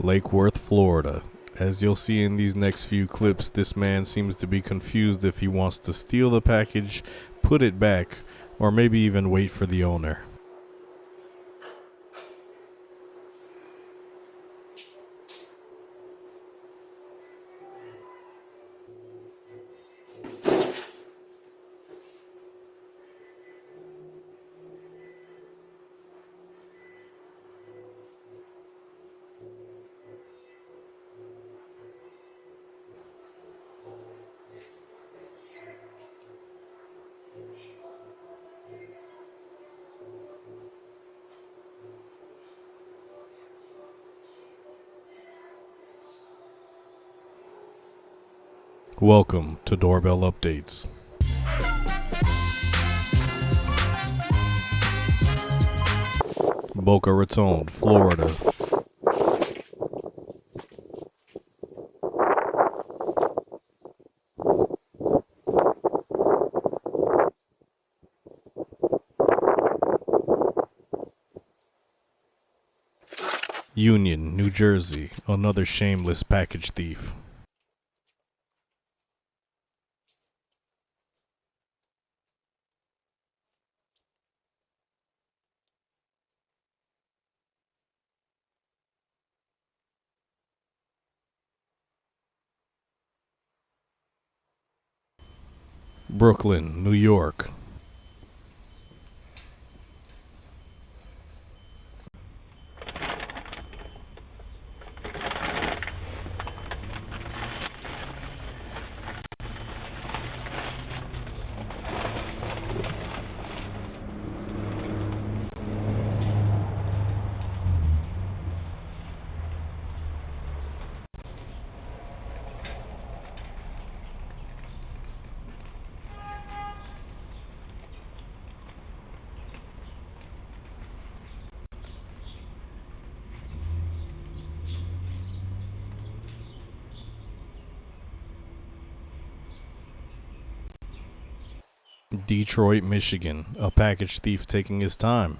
Lake Worth, Florida. As you'll see in these next few clips, this man seems to be confused if he wants to steal the package, put it back, or maybe even wait for the owner. Welcome to Doorbell Updates. Boca Raton, Florida. Union, New Jersey. Another shameless package thief. Brooklyn, New York. Detroit, Michigan. A package thief taking his time.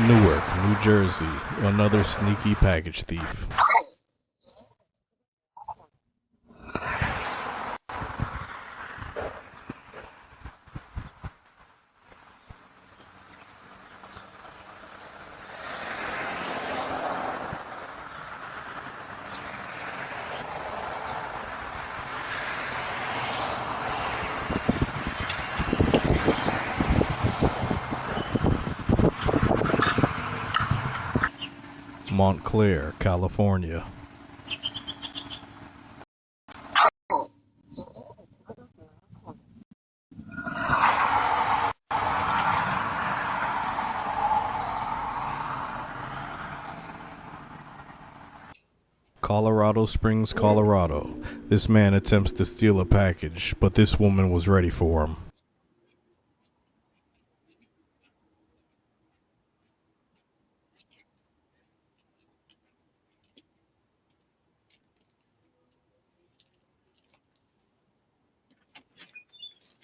Newark, New Jersey. Another sneaky package thief. Montclair, California. Colorado Springs, Colorado. This man attempts to steal a package, but this woman was ready for him.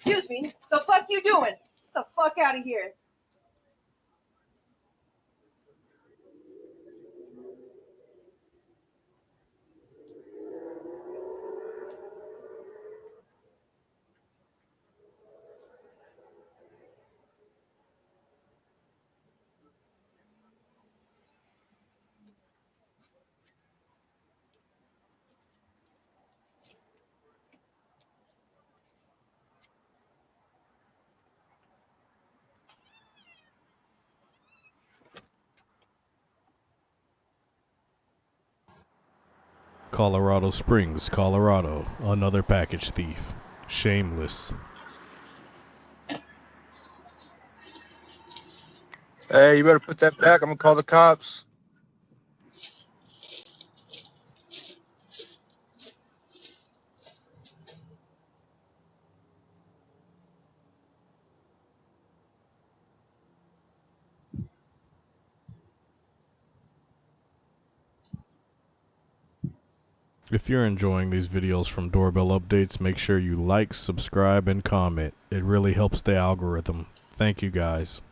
Excuse me, the fuck you doing? Get the fuck out of here. Colorado Springs, Colorado. Another package thief. Shameless. Hey, you better put that back. I'm gonna call the cops. If you're enjoying these videos from Doorbell Updates, make sure you like, subscribe, and comment. It really helps the algorithm. Thank you guys.